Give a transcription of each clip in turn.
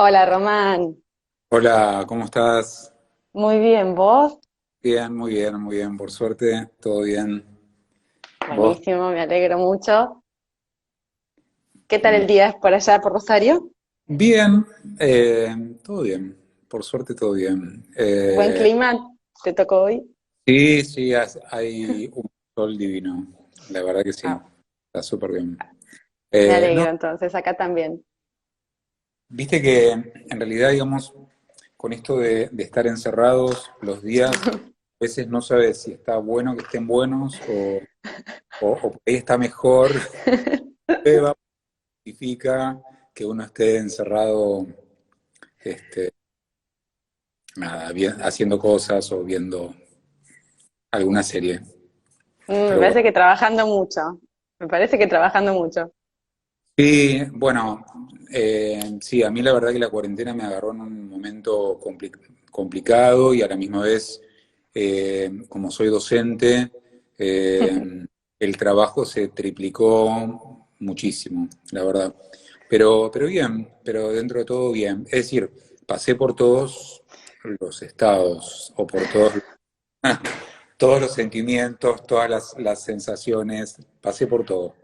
Hola Román, Hola, ¿cómo estás? muy bien, ¿vos? Bien, muy bien, muy bien, por suerte, todo bien. ¿Vos? Buenísimo, me alegro mucho. ¿Qué tal el Mm. día por allá por Rosario? Bien, todo bien, por suerte todo bien. ¿Buen clima te tocó hoy? Sí, sí, hay un sol divino, la verdad que sí, Ah, está súper bien. me No, alegro entonces, acá también. viste que en realidad, digamos, con esto de estar encerrados los días, a veces no sabes si está bueno que estén buenos o por ahí está mejor. Significa que uno esté encerrado, este, nada, haciendo cosas o viendo alguna serie. Me Pero bueno. parece que trabajando mucho, me parece que trabajando mucho. Sí, bueno, sí, a mí la verdad que la cuarentena me agarró en un momento complicado y a la misma vez, como soy docente, el trabajo se triplicó muchísimo, la verdad. Pero bien, pero dentro de todo bien. Es decir, pasé por todos los estados o por todos los sentimientos, todas las sensaciones, pasé por todo.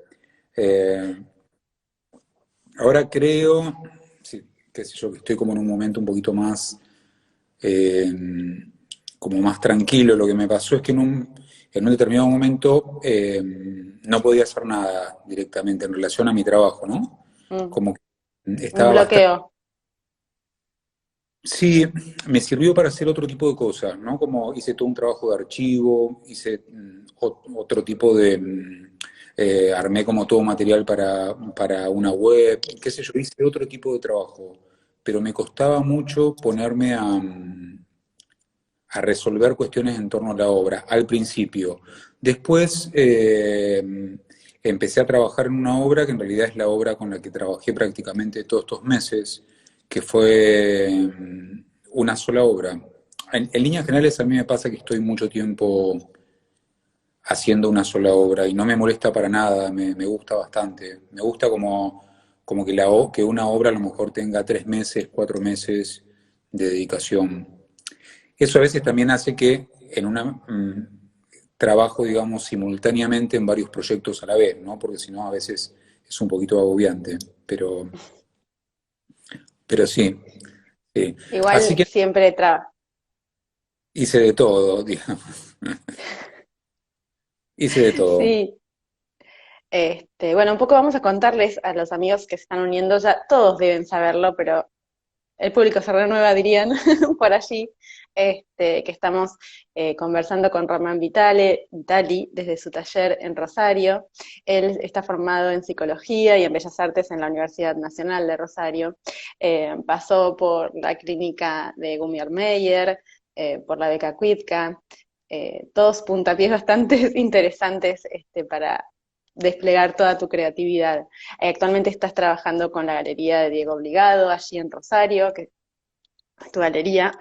Eh, Ahora creo, sí, qué sé yo, que estoy como en un momento un poquito más, eh, como más tranquilo. Lo que me pasó es que en un determinado momento no podía hacer nada directamente en relación a mi trabajo, ¿no? Mm, Como que un estaba bastante. bloqueo. Sí, me sirvió para hacer otro tipo de cosas, ¿no? Como hice todo un trabajo de archivo, hice otro tipo de, armé como todo material para una web, qué sé yo, hice otro tipo de trabajo, pero me costaba mucho ponerme a resolver cuestiones en torno a la obra, al principio. Después empecé a trabajar en una obra que en realidad es la obra con la que trabajé prácticamente todos estos meses, que fue una sola obra. En líneas generales a mí me pasa que estoy mucho tiempo haciendo una sola obra y no me molesta para nada, me gusta bastante. Me gusta como que, que una obra a lo mejor tenga 3 meses, 4 meses de dedicación. Eso a veces también hace que en una trabajo, digamos, simultáneamente en varios proyectos a la vez, ¿no? Porque si no a veces es un poquito agobiante, pero sí, sí. Así Igual que siempre trabajo. hice de todo, digamos. Hice de todo. Sí, bueno, un poco vamos a contarles a los amigos que se están uniendo, ya todos deben saberlo, pero el público se renueva, dirían, por allí, que estamos conversando con Román Vitali desde su taller en Rosario. Él está formado en psicología y en bellas artes en la Universidad Nacional de Rosario. Pasó por la clínica de Gumier Meyer, por la beca Cuitca, todos puntapiés bastante interesantes para desplegar toda tu creatividad. Actualmente estás trabajando con la Galería de Diego Obligado, allí en Rosario, que es tu galería.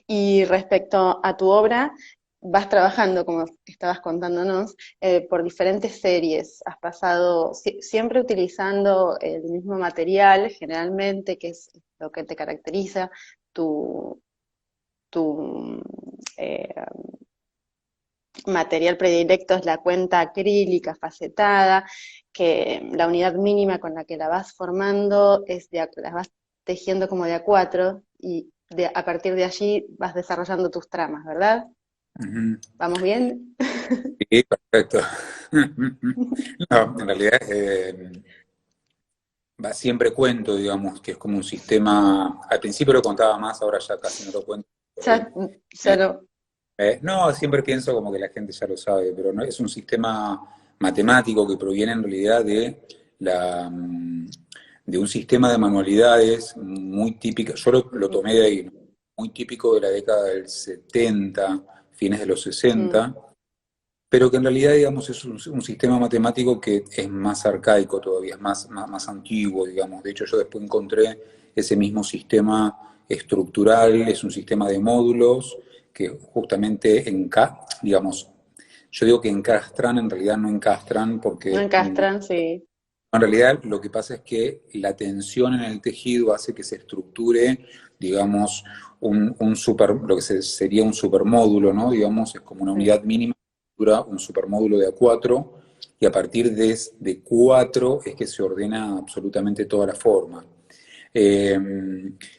Y respecto a tu obra, vas trabajando, como estabas contándonos, por diferentes series. Has pasado siempre utilizando el mismo material, generalmente, que es lo que te caracteriza, tu, tu material predilecto es la cuenta acrílica facetada, que la unidad mínima con la que la vas formando es la vas tejiendo como de a cuatro y a partir de allí vas desarrollando tus tramas, ¿verdad? Ujú. ¿Vamos bien? Sí, perfecto. No, en realidad, siempre cuento, digamos, que es como un sistema, al principio lo contaba más, ahora ya casi no lo cuento. Ya, ya no. No, siempre pienso como que la gente ya lo sabe, pero no, es un sistema matemático que proviene en realidad de un sistema de manualidades muy típico, yo lo Ujú, tomé de ahí, ¿no? Muy típico de la década del 70, fines de los mm, 60, pero que en realidad, digamos, es un sistema matemático que es más arcaico todavía, es más antiguo, digamos. De hecho, yo después encontré ese mismo sistema estructural, es un sistema de módulos que justamente, digamos, yo digo que encastran, en realidad no encastran no porque encastran, sí. En realidad lo que pasa es que la tensión en el tejido hace que se estructure, digamos, lo que sería un supermódulo, ¿no? Digamos, es como una Sí, unidad mínima, dura un supermódulo de A4, y a partir de 4 es que se ordena absolutamente toda la forma. Eh,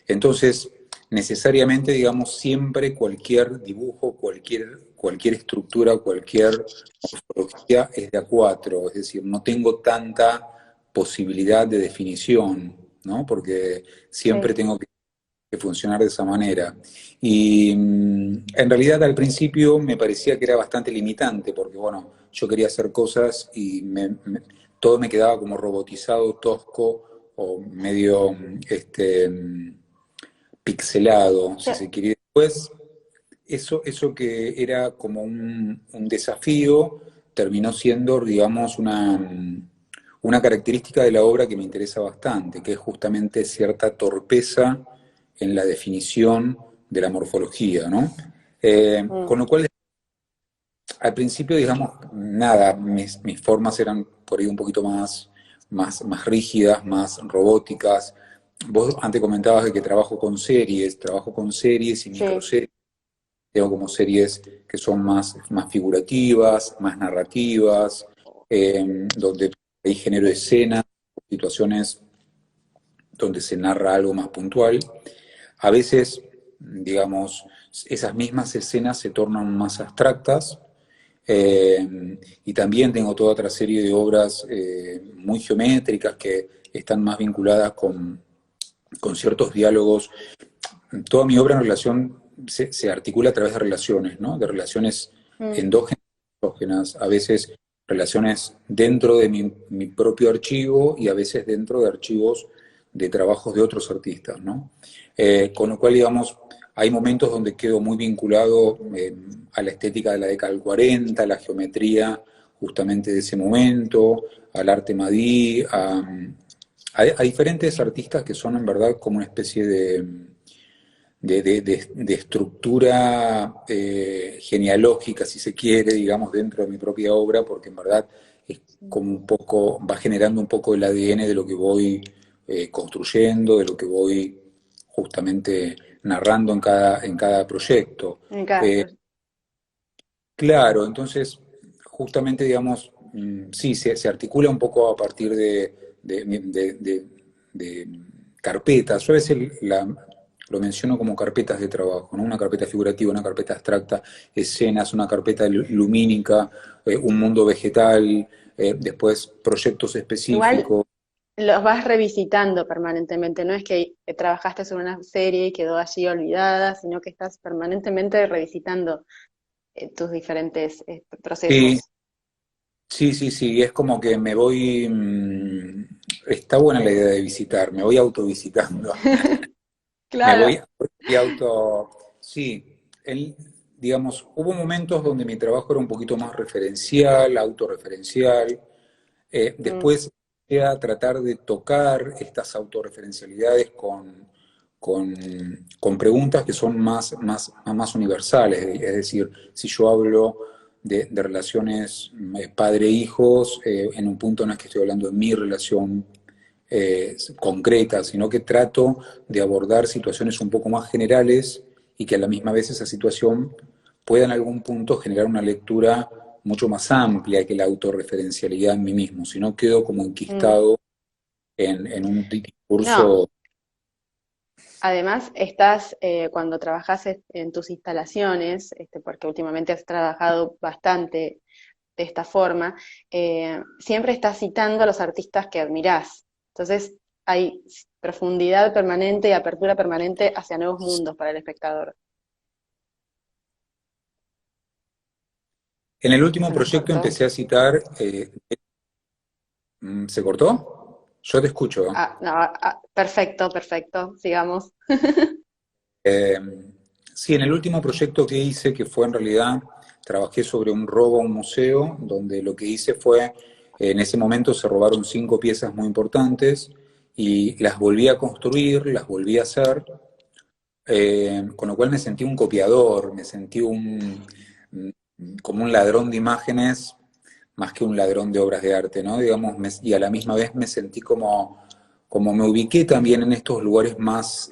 entonces, necesariamente, digamos, siempre cualquier dibujo, cualquier estructura, cualquier morfología es de A4, es decir, no tengo tanta posibilidad de definición, ¿no? Porque siempre sí. tengo que funcionar de esa manera. Y en realidad al principio me parecía que era bastante limitante, porque bueno, yo quería hacer cosas y todo me quedaba como robotizado, tosco o medio pixelado, si se quiere. Después, eso que era como un desafío terminó siendo, digamos, una característica de la obra que me interesa bastante, que es justamente cierta torpeza en la definición de la morfología, ¿no? Mm. Con lo cual, al principio, digamos, nada, mis formas eran por ahí un poquito más rígidas, más robóticas. Vos antes comentabas de que trabajo con series y Sí, microseries. Tengo como series que son más figurativas, más narrativas, donde hay género de escena, situaciones donde se narra algo más puntual. A veces, digamos, esas mismas escenas se tornan más abstractas, y también tengo toda otra serie de obras muy geométricas que están más vinculadas con ciertos diálogos. Toda mi obra en relación se articula a través de relaciones, ¿no? De relaciones mm, endógenas y exógenas, a veces relaciones dentro de mi propio archivo y a veces dentro de archivos de trabajos de otros artistas, ¿no? Con lo cual, digamos, hay momentos donde quedo muy vinculado a la estética de la década del 40, a la geometría justamente de ese momento, al arte madí, a diferentes artistas que son en verdad como una especie de estructura genealógica, si se quiere, digamos, dentro de mi propia obra, porque en verdad es como un poco, va generando un poco el ADN de lo que voy construyendo, de lo que voy justamente narrando en cada proyecto. en cada Eh, claro, entonces, justamente, digamos, sí, se articula un poco a partir de carpetas. Yo a veces lo menciono como carpetas de trabajo, ¿no? Una carpeta figurativa, una carpeta abstracta, escenas, una carpeta lumínica, un mundo vegetal, después proyectos Igual específicos. los vas revisitando permanentemente, no es que trabajaste sobre una serie y quedó allí olvidada, sino que estás permanentemente revisitando tus diferentes Sí, procesos. sí, sí, sí, es como que me voy, está buena la idea de visitar, me voy autovisitando. Me Claro. voy sí, digamos, hubo momentos donde mi trabajo era un poquito más referencial, autorreferencial. Mm, Después empecé a tratar de tocar estas autorreferencialidades con preguntas que son más universales. Es decir, si yo hablo de relaciones padre-hijos, en un punto no es que estoy hablando de mi relación concreta, sino que trato de abordar situaciones un poco más generales y que a la misma vez esa situación pueda en algún punto generar una lectura mucho más amplia que la autorreferencialidad en mí mismo, si no quedo como mm. enquistado en un No, discurso. además estás, cuando trabajas en tus instalaciones, porque últimamente has trabajado bastante de esta forma, siempre estás citando a los artistas que admirás. Entonces hay profundidad permanente y apertura permanente hacia nuevos mundos para el espectador. En el último ¿Se nos proyecto cortó? empecé a citar, ¿se cortó? Yo te escucho. Ah, no, perfecto, perfecto, sigamos. Eh, sí, en el último proyecto que hice, que fue en realidad, trabajé sobre un robo a un museo, donde lo que hice fue, en ese momento se robaron 5 piezas muy importantes y las volví a construir, las volví a hacer, con lo cual me sentí un copiador, me sentí como un ladrón de imágenes más que un ladrón de obras de arte, ¿no? Digamos, y a la misma vez me sentí como me ubiqué también en estos lugares más,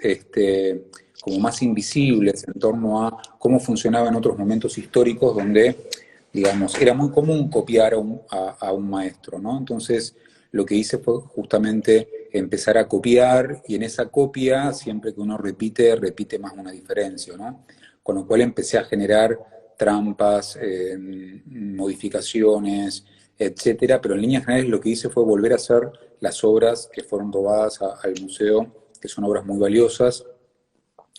como más invisibles en torno a cómo funcionaba en otros momentos históricos donde, digamos, era muy común copiar a un maestro, ¿no? Entonces, lo que hice fue justamente empezar a copiar, y en esa copia, siempre que uno repite, repite más una diferencia, ¿no? Con lo cual empecé a generar trampas, modificaciones, etcétera, pero en líneas generales lo que hice fue volver a hacer las obras que fueron robadas al museo, que son obras muy valiosas,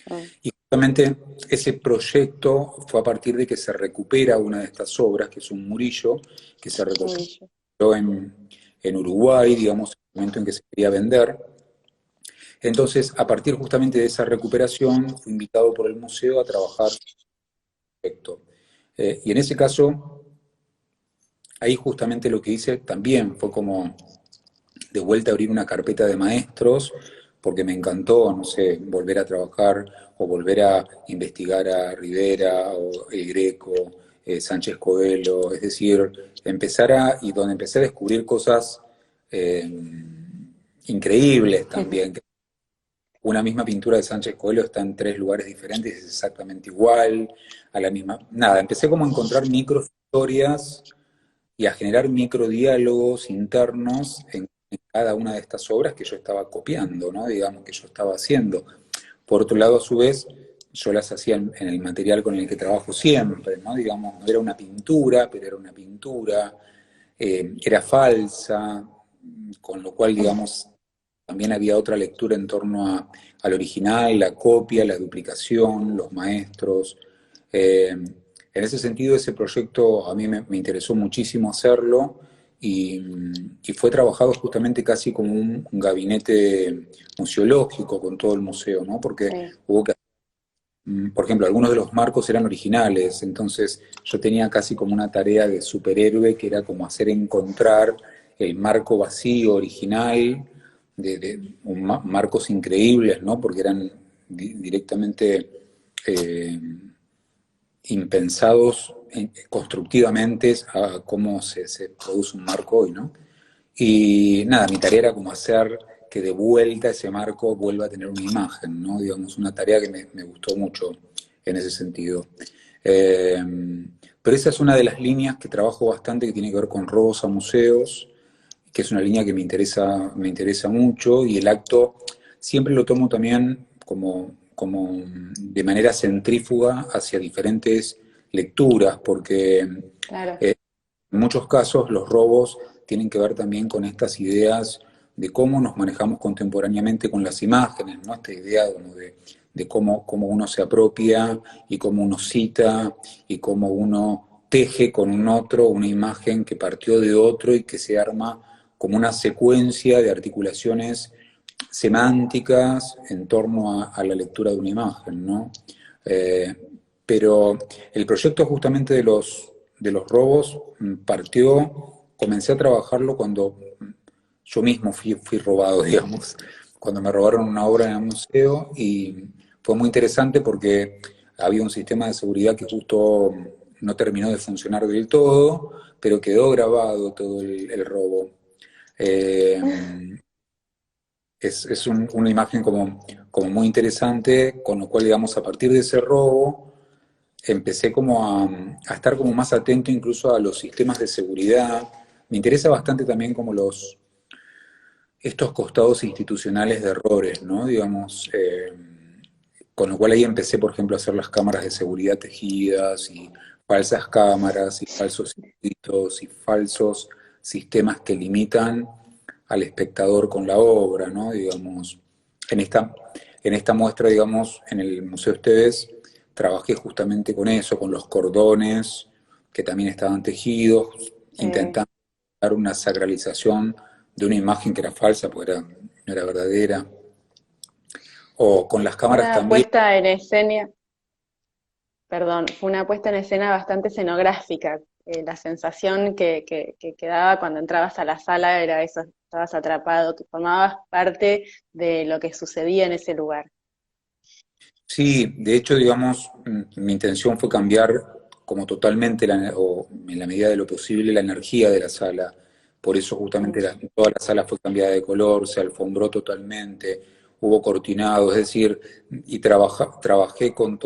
Mm, y justamente ese proyecto fue a partir de que se recupera una de estas obras, que es un murillo, que se recogió murillo. en Uruguay, digamos, en el momento en que se quería vender. Entonces, a partir justamente de esa recuperación, fui invitado por el museo a trabajar en el proyecto. Y en ese caso, ahí justamente lo que hice también fue como de vuelta a abrir una carpeta de maestros, porque me encantó, no sé, volver a trabajar o volver a investigar a Rivera o El Greco, Sánchez Coelho, es decir, y donde empecé a descubrir cosas eh, increíbles también. Una misma pintura de Sánchez Coelho está en tres lugares diferentes, es exactamente igual, a la misma... Nada, empecé como a encontrar micro historias y a generar microdiálogos internos en cada una de estas obras que yo estaba copiando, ¿no? Digamos, que yo estaba haciendo. Por otro lado, a su vez, yo las hacía en el material con el que trabajo siempre, ¿no? Digamos, no era una pintura, pero era una pintura, era falsa, con lo cual, digamos, también había otra lectura en torno al original, la copia, la duplicación, los maestros. En ese sentido, ese proyecto a mí me interesó muchísimo hacerlo, y fue trabajado justamente casi como un gabinete museológico con todo el museo, ¿no? Porque Sí. hubo que, por ejemplo, algunos de los marcos eran originales, entonces yo tenía casi como una tarea de superhéroe que era como hacer encontrar el marco vacío original, marcos increíbles, ¿no? Porque eran directamente eh, impensados constructivamente a cómo se produce un marco hoy, ¿no? Y nada, mi tarea era como hacer que de vuelta ese marco vuelva a tener una imagen, ¿no? Digamos, una tarea que me gustó mucho en ese sentido. Eh, pero esa es una de las líneas que trabajo bastante, que tiene que ver con robos a museos, que es una línea que me interesa mucho, y el acto siempre lo tomo también como de manera centrífuga hacia diferentes lecturas, porque Claro. en muchos casos los robos tienen que ver también con estas ideas de cómo nos manejamos contemporáneamente con las imágenes, ¿no? Esta idea como de cómo uno se apropia y cómo uno cita y cómo uno teje con un otro una imagen que partió de otro y que se arma como una secuencia de articulaciones semánticas en torno a la lectura de una imagen, ¿no? Eh, pero el proyecto justamente de los robos comencé a trabajarlo cuando yo mismo fui robado, digamos, cuando me robaron una obra en el museo, y fue muy interesante porque había un sistema de seguridad que justo no terminó de funcionar del todo, pero quedó grabado todo el robo. Eh, una imagen como muy interesante, con lo cual, digamos, a partir de ese robo, empecé como a estar como más atento incluso a los sistemas de seguridad. Me interesa bastante también como estos costados institucionales de errores, ¿no? Digamos, con lo cual ahí empecé, por ejemplo, a hacer las cámaras de seguridad tejidas, y falsas cámaras, y falsos circuitos, y falsos sistemas que limitan al espectador con la obra, ¿no? Digamos, en esta, en esta muestra, digamos, en el Museo Esteves, trabajé justamente con eso, con los cordones que también estaban tejidos, Sí. intentando dar una sacralización de una imagen que era falsa, porque no era verdadera. O con las cámaras Una también. puesta en escena, perdón, fue una puesta en escena bastante escenográfica. La sensación que quedaba cuando entrabas a la sala era eso, estabas atrapado, que formabas parte de lo que sucedía en ese lugar. Sí, de hecho, digamos, mi intención fue cambiar como totalmente, o en la medida de lo posible, la energía de la sala. Por eso justamente toda la sala fue cambiada de color, se alfombró totalmente, hubo cortinado, es decir, y trabajé con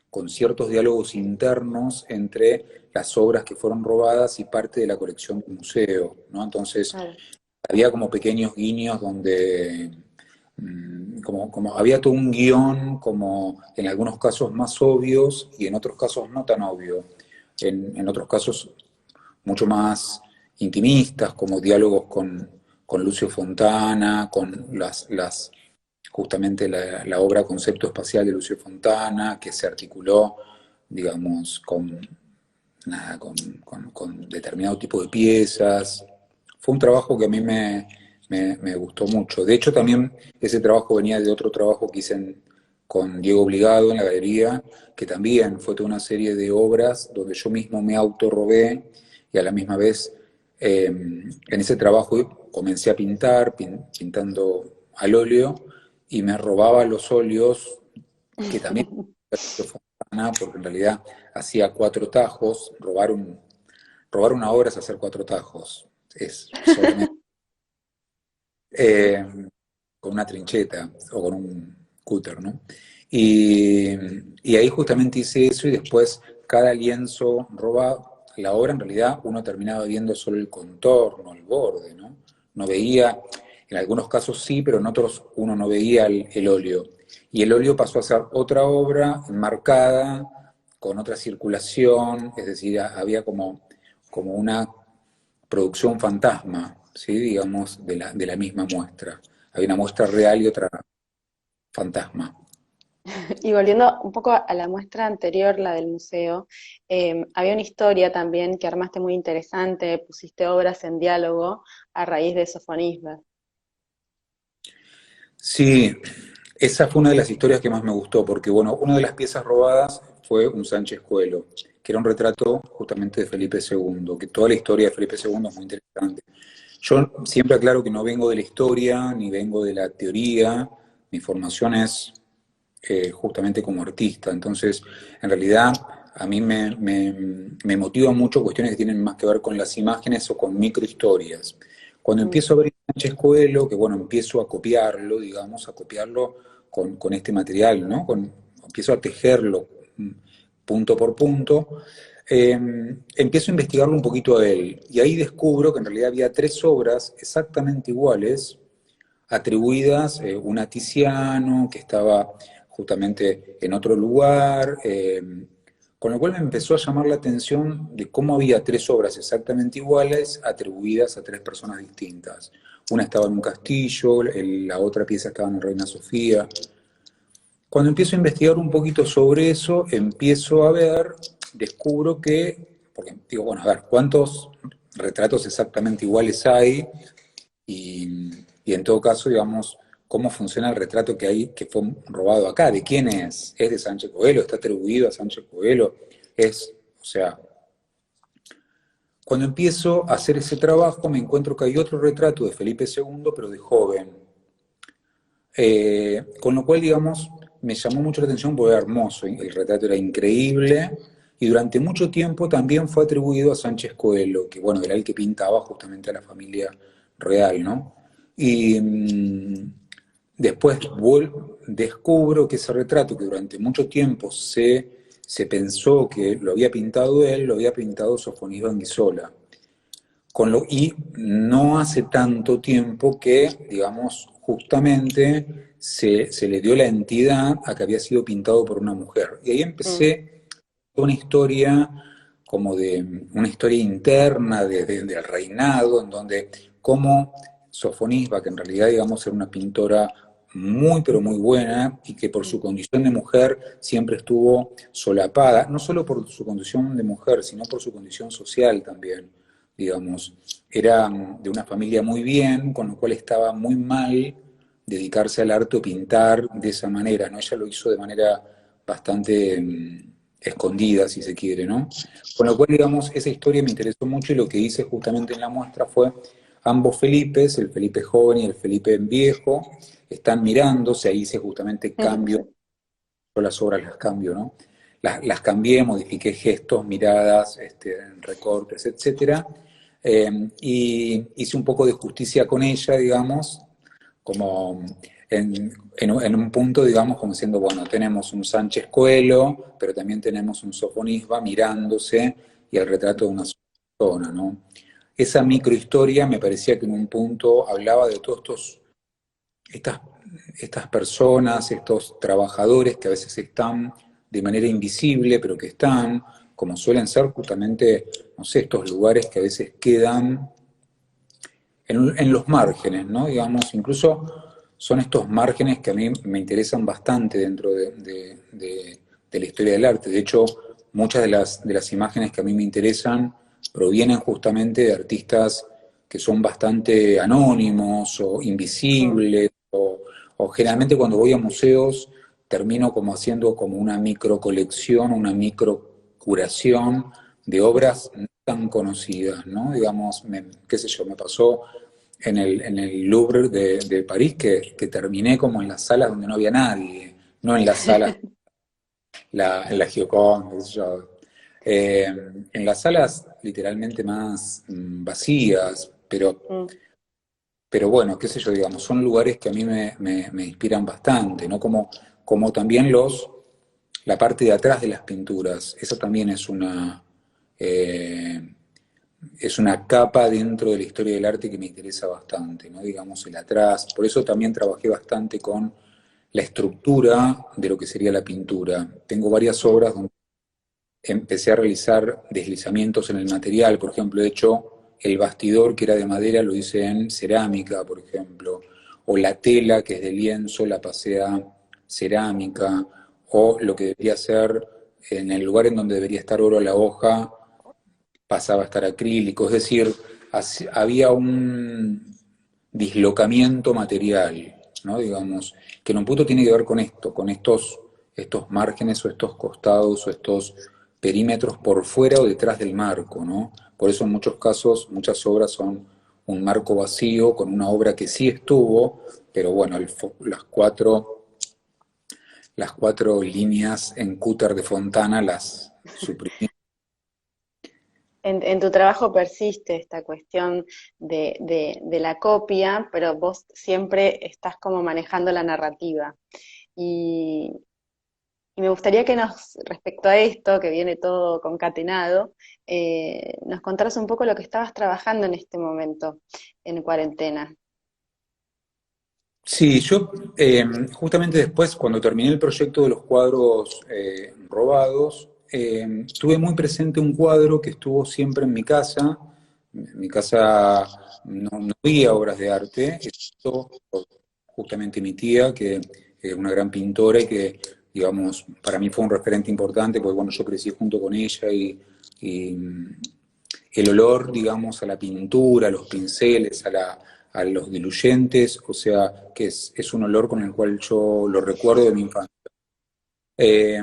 con ciertos diálogos internos entre las obras que fueron robadas y parte de la colección del museo, ¿no? Entonces, Claro. había como pequeños guiños donde como había todo un guión, como en algunos casos más obvios y en otros casos no tan obvio. En otros casos mucho más intimistas, como diálogos con Lucio Fontana, con justamente la obra Concepto Espacial de Lucio Fontana, que se articuló, digamos, con determinado tipo de piezas. Fue un trabajo que a mí me gustó mucho. De hecho, también ese trabajo venía de otro trabajo que hice con Diego Obligado en la galería, que también fue toda una serie de obras donde yo mismo me autorrobé y a la misma vez en ese trabajo comencé a pintar, pintando al óleo, y me robaba los óleos, que también porque en realidad hacía 4 tajos, robar una obra es hacer 4 tajos, es solamente eh, con una trincheta o con un cúter, ¿no? Y, y ahí justamente hice eso y después cada lienzo robado, la obra en realidad uno terminaba viendo solo el contorno, el borde, ¿no? No veía, en algunos casos sí, pero en otros uno no veía el óleo. Y el óleo pasó a ser otra obra enmarcada, con otra circulación, es decir, había como una producción fantasma, ¿sí? Digamos, de la misma muestra. Hay una muestra real y otra fantasma. Y volviendo un poco a la muestra anterior, la del museo, había una historia también que armaste muy interesante, pusiste obras en diálogo a raíz de Sofonisba. Sí, esa fue una de las historias que más me gustó, porque bueno, una de las piezas robadas fue un Sánchez Coelho, que era un retrato justamente de Felipe II, que toda la historia de Felipe II es muy interesante. Yo siempre aclaro que no vengo de la historia, ni vengo de la teoría, mi formación es justamente como artista. Entonces, en realidad, a mí me motivan mucho cuestiones que tienen más que ver con las imágenes o con microhistorias. Cuando Mm. empiezo a ver Sánchez Coelho, que bueno, empiezo a copiarlo, digamos, a copiarlo con este material, ¿no? Empiezo a tejerlo punto por punto. Empiezo a investigarlo un poquito a él y ahí descubro que en realidad había 3 obras exactamente iguales atribuidas, una a Tiziano, que estaba justamente en otro lugar, con lo cual me empezó a llamar la atención de cómo había 3 obras exactamente iguales atribuidas a 3 personas distintas. Una estaba en un castillo, la otra pieza estaba en Reina Sofía. Cuando empiezo a investigar un poquito sobre eso, empiezo a ver, descubro porque digo, bueno, a ver, ¿cuántos retratos exactamente iguales hay? Y en todo caso, digamos, cómo funciona el retrato que hay, que fue robado acá, de quién es de Sánchez Coelho, está atribuido a Sánchez Coelho, o sea, cuando empiezo a hacer ese trabajo me encuentro que hay otro retrato de Felipe II, pero de joven. Con lo cual, digamos, me llamó mucho la atención porque era hermoso, el retrato era increíble, y durante mucho tiempo también fue atribuido a Sánchez Coelho, que bueno, era el que pintaba justamente a la familia real, ¿no? Y después descubro que ese retrato, que durante mucho tiempo se pensó que lo había pintado él, lo había pintado Sofonisba Anguissola. Y no hace tanto tiempo que, digamos, justamente se le dio la entidad a que había sido pintado por una mujer. Y ahí Mm. empecé una historia como de una historia interna del reinado, en donde como Sofonisba, que en realidad, digamos, era una pintora muy, pero muy buena, y que por su Mm. condición de mujer siempre estuvo solapada, no solo por su condición de mujer, sino por su condición social también, digamos. Era de una familia muy bien, con lo cual estaba muy mal dedicarse al arte o pintar de esa manera, ¿no? Ella lo hizo de manera bastante escondida, si se quiere, ¿no? Con lo cual, digamos, esa historia me interesó mucho y lo que hice justamente en la muestra fue ambos Felipes, el Felipe joven y el Felipe viejo, están mirándose, ahí hice justamente cambio, Sí. yo las obras las cambio, ¿no? las cambié, modifiqué gestos, miradas, recortes, etcétera, y hice un poco de justicia con ella, digamos, como en un punto, digamos, como diciendo, bueno, tenemos un Sánchez Coelho, pero también tenemos un Sofonisba mirándose y el retrato de una persona, ¿no? Esa microhistoria me parecía que en un punto hablaba de todos estas, estas personas, estos trabajadores que a veces están de manera invisible, pero que están, como suelen ser justamente, no sé, estos lugares que a veces quedan en los márgenes, ¿no? Digamos, incluso son estos márgenes que a mí me interesan bastante dentro de la historia del arte. De hecho, muchas de las imágenes que a mí me interesan provienen justamente de artistas que son bastante anónimos o invisibles, o generalmente cuando voy a museos termino como haciendo como una micro colección, una micro curación de obras no tan conocidas, ¿no? Digamos, qué sé yo, me pasó en el Louvre de París que terminé como en las salas donde no había nadie, no en las salas, en la Gioconda, qué sé yo. Eh, en las salas literalmente más vacías, Mm. pero bueno, qué sé yo, digamos, son lugares que a mí me inspiran bastante, ¿no? Como también la parte de atrás de las pinturas, eso también eh, es una capa dentro de la historia del arte que me interesa bastante, ¿no? Digamos, el atrás. Por eso también trabajé bastante con la estructura de lo que sería la pintura. Tengo varias Mm. obras donde empecé a realizar deslizamientos en el material, por ejemplo, he hecho el bastidor que era de madera, lo hice en cerámica, por ejemplo, o la tela que es de lienzo la pasé a cerámica, o lo que debería ser en el lugar en donde debería estar oro a la hoja, pasaba a estar acrílico, es decir, había un dislocamiento material, ¿no? Digamos, que en un punto tiene que ver con esto, con estos márgenes o estos costados o estos perímetros por fuera o detrás del marco, ¿no? Por eso en muchos casos, muchas obras son un marco vacío con una obra que sí estuvo, pero bueno, las cuatro líneas en cúter de Fontana las suprimí. En tu trabajo persiste esta cuestión de la copia, pero vos siempre estás como manejando la narrativa. Y, y me gustaría que respecto a esto, que viene todo concatenado, nos contaras un poco lo que estabas trabajando en este momento, en cuarentena. Sí, yo justamente después, cuando terminé el proyecto de los cuadros robados, tuve muy presente un cuadro que estuvo siempre en mi casa. En mi casa no había obras de arte, excepto por justamente mi tía, que es una gran pintora y que, digamos, para mí fue un referente importante, porque bueno, yo crecí junto con ella y el olor, digamos, a la pintura, a los pinceles, a los diluyentes, o sea, que es un olor con el cual yo lo recuerdo de mi infancia. Eh,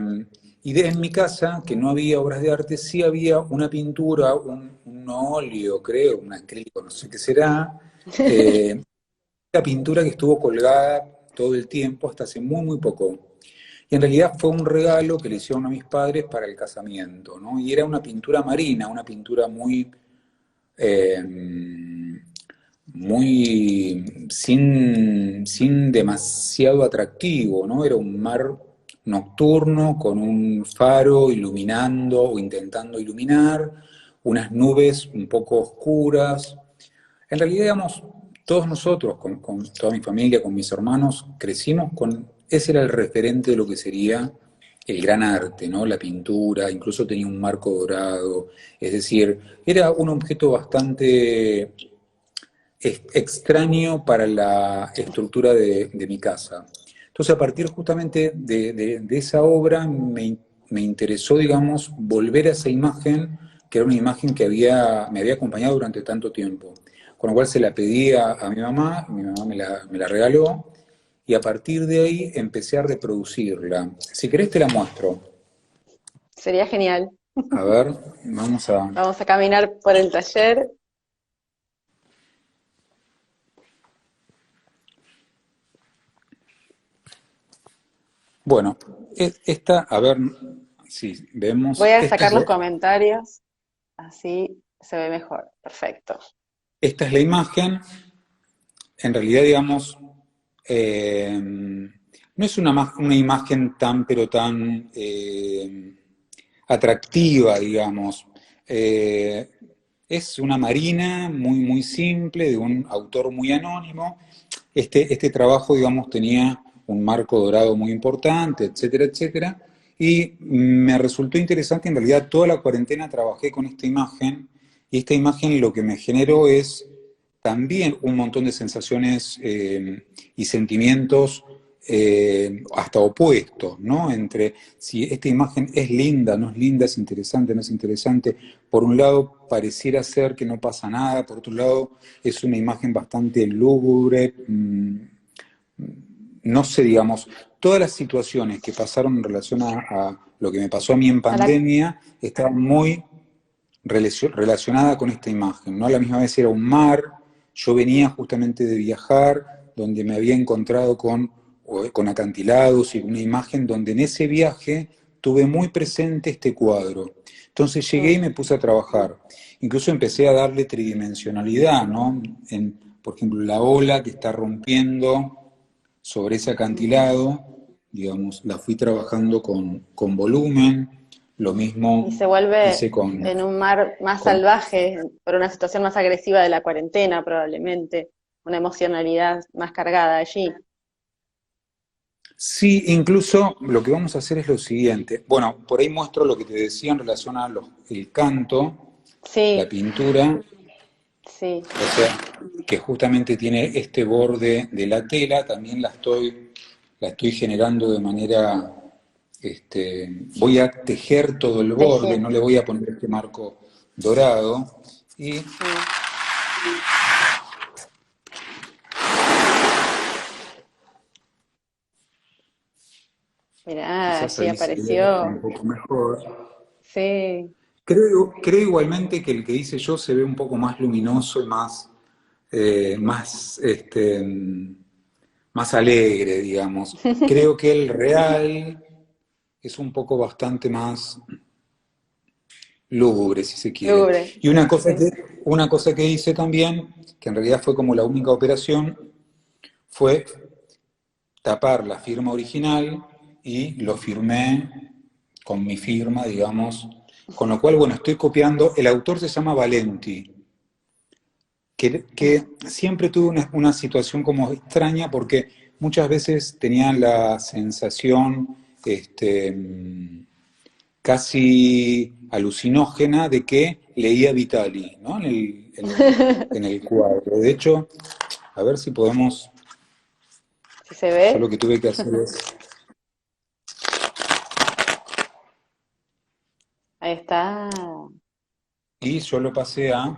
en mi casa, que no había obras de arte, sí había una pintura, un óleo, creo, un acrílico, no sé qué será, la pintura que estuvo colgada todo el tiempo hasta hace muy, muy poco. Y en realidad fue un regalo que le hicieron a mis padres para el casamiento, ¿no? Y era una pintura marina, una pintura eh, muy sin demasiado atractivo, ¿no? Era un mar nocturno con un faro iluminando o intentando iluminar, unas nubes un poco oscuras. En realidad, digamos, todos nosotros, con toda mi familia, con mis hermanos, crecimos con, ese era el referente de lo que sería el gran arte, ¿no? La pintura, incluso tenía un marco dorado, es decir, era un objeto bastante extraño para la estructura de mi casa. Entonces, a partir justamente de esa obra, me interesó, digamos, volver a esa imagen, que era una imagen que me había acompañado durante tanto tiempo. Con lo cual se la pedí a mi mamá me la regaló, y a partir de ahí empecé a reproducirla. Si querés te la muestro. Sería genial. A ver, vamos a... Vamos a caminar por el taller. Bueno, esta, a ver, sí, vemos, Voy a sacar los comentarios, así se ve mejor. Perfecto. esta es la imagen. En realidad, digamos, no es una imagen tan, pero tan atractiva, digamos. Eh, es una marina muy, muy simple, de un autor muy anónimo. Este trabajo, digamos, tenía un marco dorado muy importante, etcétera, etcétera. Y me resultó interesante, en realidad, toda la cuarentena trabajé con esta imagen, y esta imagen lo que me generó es también un montón de sensaciones y sentimientos hasta opuestos, ¿no? Entre si esta imagen es linda, no es linda, es interesante, no es interesante. Por un lado, pareciera ser que no pasa nada, por otro lado, es una imagen bastante lúgubre. No sé, digamos, todas las situaciones que pasaron en relación a lo que me pasó a mí en A la- pandemia estaban muy relacionada con esta imagen, ¿no? A la misma vez era un mar, yo venía justamente de viajar, donde me había encontrado con acantilados y una imagen donde en ese viaje tuve muy presente este cuadro. Entonces llegué y Mm. me puse a trabajar. Incluso empecé a darle tridimensionalidad, ¿no? Por ejemplo, la ola que está rompiendo sobre ese acantilado, digamos, la fui trabajando con volumen, lo Y se mismo vuelve hice con, en un mar más con- salvaje, por una situación más agresiva de la cuarentena, probablemente, una emocionalidad más cargada allí. Sí, incluso lo que vamos a hacer es lo siguiente. Bueno, por ahí muestro lo que te decía en relación a el canto, la Sí, pintura, sí. o sea, que justamente tiene este borde de la tela, también la estoy generando de manera, voy a tejer todo el borde, Tejiendo. no le voy a poner este marco dorado, y Mm. Mirá, quizás allí ahí se ve un apareció. poco mejor. Sí. Creo igualmente que el que hice yo se ve un poco más luminoso y más alegre, digamos. Creo que el real es un poco bastante más lúgubre, si se quiere. Lúgubre. Y Sí. una cosa que hice también, que en realidad fue como la única operación, fue tapar la firma original y lo firmé con mi firma, digamos. Con lo cual, bueno, estoy copiando. El autor se llama Valenti, que siempre tuve una situación como extraña porque muchas veces tenía la sensación casi alucinógena de que leía Vitali, ¿no? En el cuadro. De hecho, a ver si podemos, Si se yo lo ve, que tuve que hacer es, ahí está. y yo lo pasé a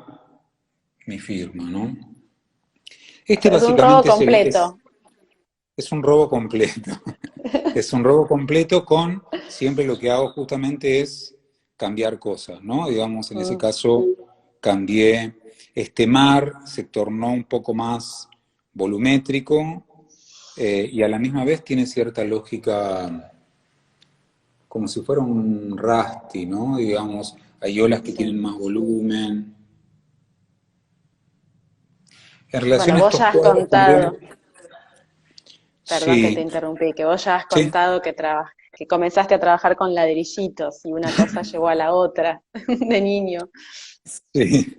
mi firma, ¿no? O Este sea, es un robo básicamente completo. es un robo completo. Es un robo completo con, siempre lo que hago justamente es cambiar cosas, ¿no? Digamos, en ese Mm. caso cambié, este mar se tornó un poco más volumétrico y a la misma vez tiene cierta lógica como si fuera un Rusty, ¿no? Digamos, hay olas que Sí. tienen más volumen. En Bueno, relación a vos estos ya has cuadros también, contado, perdón que te sí, interrumpí, que vos ya has sí, contado que comenzaste a trabajar con ladrillitos y una cosa llevó a la otra de niño. sí.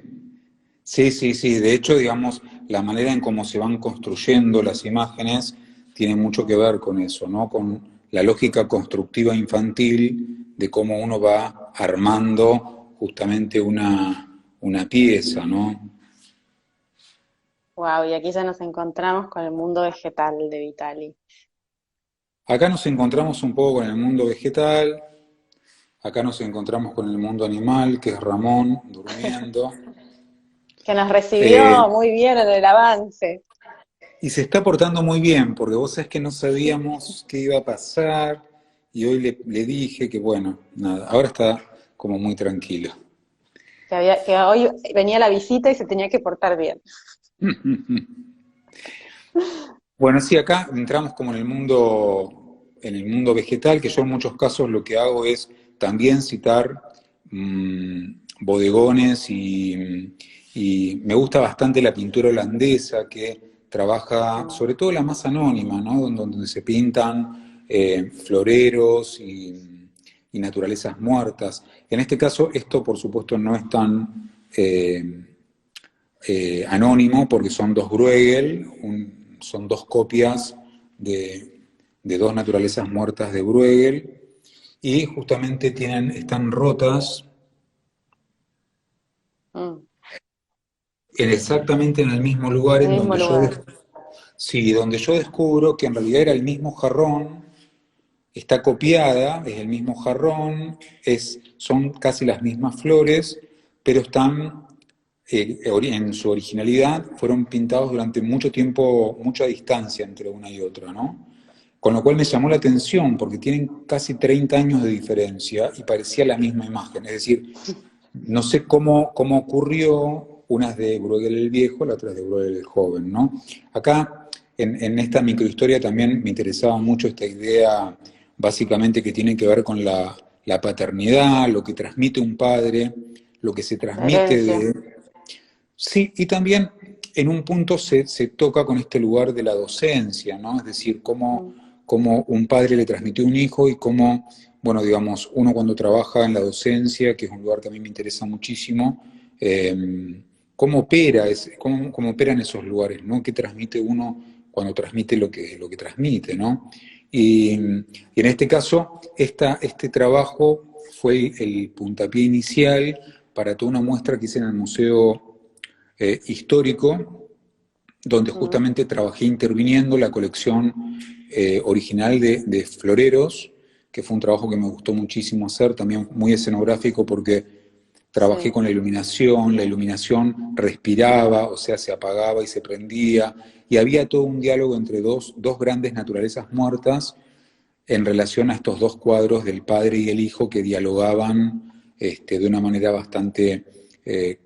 Sí, sí, sí. De hecho, digamos, la manera en cómo se van construyendo las imágenes tiene mucho que ver con eso, ¿no? Con la lógica constructiva infantil de cómo uno va armando justamente una pieza, ¿no? Wow, y aquí ya nos encontramos con el mundo vegetal de Vitali. Acá nos encontramos un poco con el mundo vegetal, acá nos encontramos con el mundo animal, que es Ramón durmiendo. Que nos Eh, recibió muy bien en el avance. Y se está portando muy bien, porque vos sabés que no sabíamos qué iba a pasar, y hoy le dije que bueno, nada, ahora está como muy tranquilo. Que hoy venía la visita y se tenía que portar bien. Bueno, sí, acá entramos como en el mundo vegetal, que yo en muchos casos lo que hago es también citar bodegones y me gusta bastante la pintura holandesa que trabaja, sobre todo la más anónima, ¿no? Donde se pintan floreros y naturalezas muertas. En este caso, esto por supuesto no es tan anónimo porque son dos Bruegel, son dos copias de dos naturalezas muertas de Bruegel, y justamente están rotas exactamente en el mismo lugar el en mismo donde lugar. sí, donde yo descubro que en realidad era el mismo jarrón, está copiada, es el mismo jarrón, son casi las mismas flores, pero están en su originalidad, fueron pintados durante mucho tiempo, mucha distancia entre una y otra, ¿no? Con lo cual me llamó la atención, porque tienen casi 30 años de diferencia y parecía la misma imagen. Es decir, no sé cómo ocurrió, una es de Bruegel el Viejo, la otra es de Bruegel el Joven, ¿no? Acá, en esta microhistoria también me interesaba mucho esta idea, básicamente, que tiene que ver con la paternidad, lo que transmite un padre, lo que se La transmite herencia. de... Sí, y también en un punto se toca con este lugar de la docencia, ¿no? Es decir, cómo un padre le transmitió a un hijo y cómo, bueno, digamos, uno cuando trabaja en la docencia, que es un lugar que a mí me interesa muchísimo, cómo opera, cómo opera en esos lugares, ¿no? ¿Qué transmite uno cuando transmite lo que transmite, ¿no? Y en este caso, este trabajo fue el puntapié inicial para toda una muestra que hice en el Museo Histórico, donde justamente trabajé interviniendo la colección original de floreros, que fue un trabajo que me gustó muchísimo hacer, también muy escenográfico porque trabajé Sí. con la iluminación respiraba, o sea, se apagaba y se prendía, y había todo un diálogo entre dos grandes naturalezas muertas en relación a estos dos cuadros del padre y el hijo que dialogaban de una manera bastante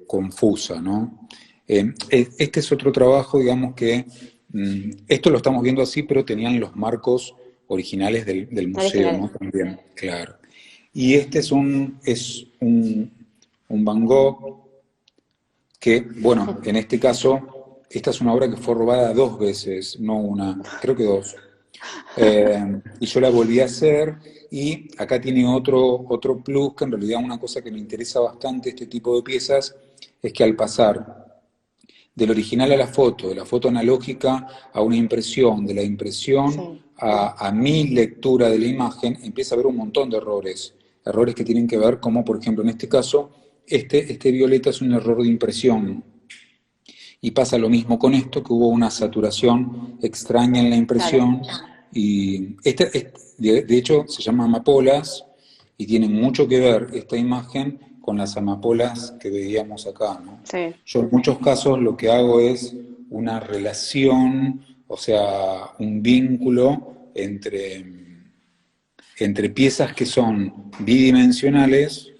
confusa, ¿no? Este es otro trabajo, digamos que, esto lo estamos viendo así, pero tenían los marcos originales del museo, Originales. ¿no? También, claro. Y este es un Van Gogh que, bueno, en este caso, esta es una obra que fue robada dos veces, no una, creo que dos. Y yo la volví a hacer, y acá tiene otro plus, que en realidad una cosa que me interesa bastante este tipo de piezas, es que al pasar del original a la foto, de la foto analógica a una impresión, de la impresión Sí. a mi lectura de la imagen, empieza a haber un montón de errores que tienen que ver, como por ejemplo en este caso, este violeta es un error de impresión. Y pasa lo mismo con esto, que hubo una saturación extraña en la Claro. impresión, y de hecho se llama amapolas, y tiene mucho que ver esta imagen con las amapolas que veíamos acá, ¿no? Sí. Yo en muchos casos lo que hago es una relación, o sea, un vínculo entre piezas que son bidimensionales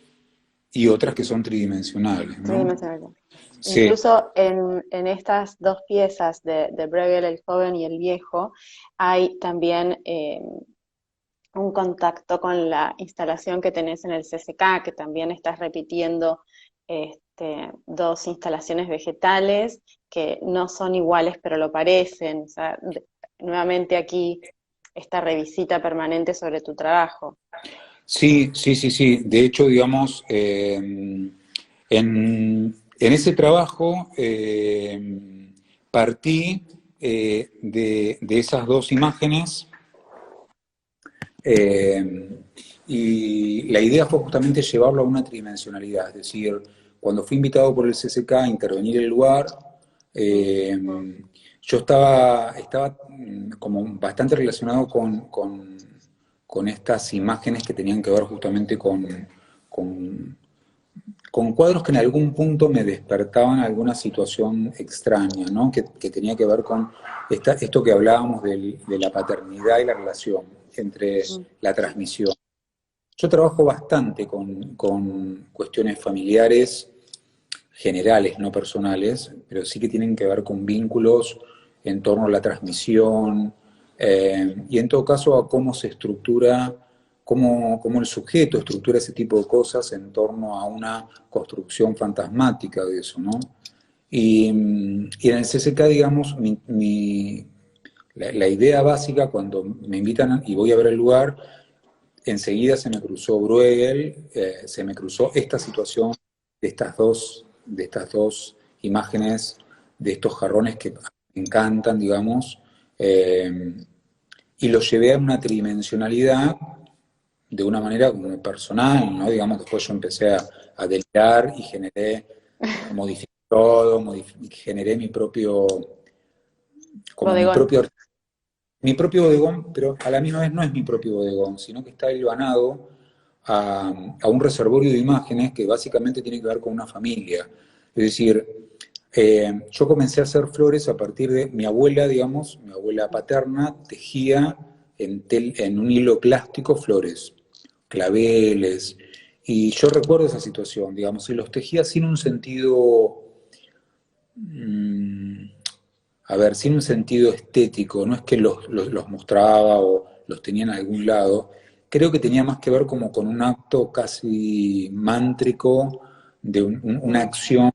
y otras que son tridimensionales, ¿no? Tridimensional. Sí, Incluso en estas dos piezas de Bruegel, el joven y el viejo, hay también un contacto con la instalación que tenés en el CCK, que también estás repitiendo dos instalaciones vegetales que no son iguales, pero lo parecen. O sea, nuevamente aquí esta revisita permanente sobre tu trabajo. sí, sí, sí, sí. De hecho, digamos, en ese trabajo partí de esas dos imágenes, eh, y la idea fue justamente llevarlo a una tridimensionalidad. Es decir, cuando fui invitado por el CCK a intervenir el lugar, Mm. eh, yo estaba como bastante relacionado con estas imágenes que tenían que ver justamente con, con cuadros que en algún punto me despertaban alguna situación extraña, ¿no? Que tenía que ver con esto que hablábamos de la paternidad y la relación entre Mm. la transmisión. Yo trabajo bastante con cuestiones familiares generales, no personales, pero sí que tienen que ver con vínculos en torno a la transmisión, y en todo caso a cómo se estructura cómo el sujeto estructura ese tipo de cosas en torno a una construcción fantasmática de eso, ¿no? Y en el CCK, digamos, la idea básica cuando me invitan y voy a ver el lugar, enseguida se me cruzó Bruegel, se me cruzó esta situación de estas dos imágenes, de estos jarrones que me encantan, digamos, y lo llevé a una tridimensionalidad de una manera como personal, ¿no? Digamos, después yo empecé a delirar y modifiqué todo, generé como Bodegón. mi propio bodegón, pero a la misma vez no es mi propio bodegón, sino que está hilvanado a un reservorio de imágenes que básicamente tiene que ver con una familia. Es decir, yo comencé a hacer flores a partir de mi abuela, digamos, mi abuela paterna tejía en un hilo plástico flores, claveles, y yo recuerdo esa situación, digamos, y los tejía sin un sentido, mm, a ver, sin un sentido estético, no es que los mostraba o los tenía en algún lado, creo que tenía más que ver como con un acto casi mántrico de una acción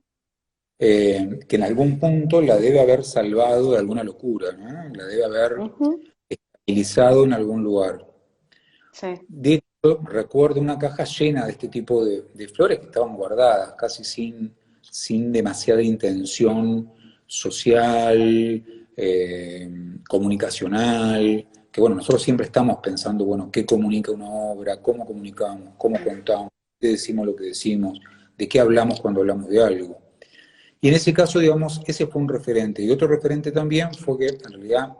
que en algún punto la debe haber salvado de alguna locura, ¿no? La debe haber Ujú, estabilizado en algún lugar. sí. De hecho, recuerdo una caja llena de este tipo de flores que estaban guardadas, casi sin demasiada intención social, comunicacional, que bueno, nosotros siempre estamos pensando, bueno, ¿qué comunica una obra? ¿Cómo comunicamos? ¿Cómo contamos? ¿Qué decimos lo que decimos? ¿De qué hablamos cuando hablamos de algo? Y en ese caso, digamos, ese fue un referente. Y otro referente también fue que, en realidad,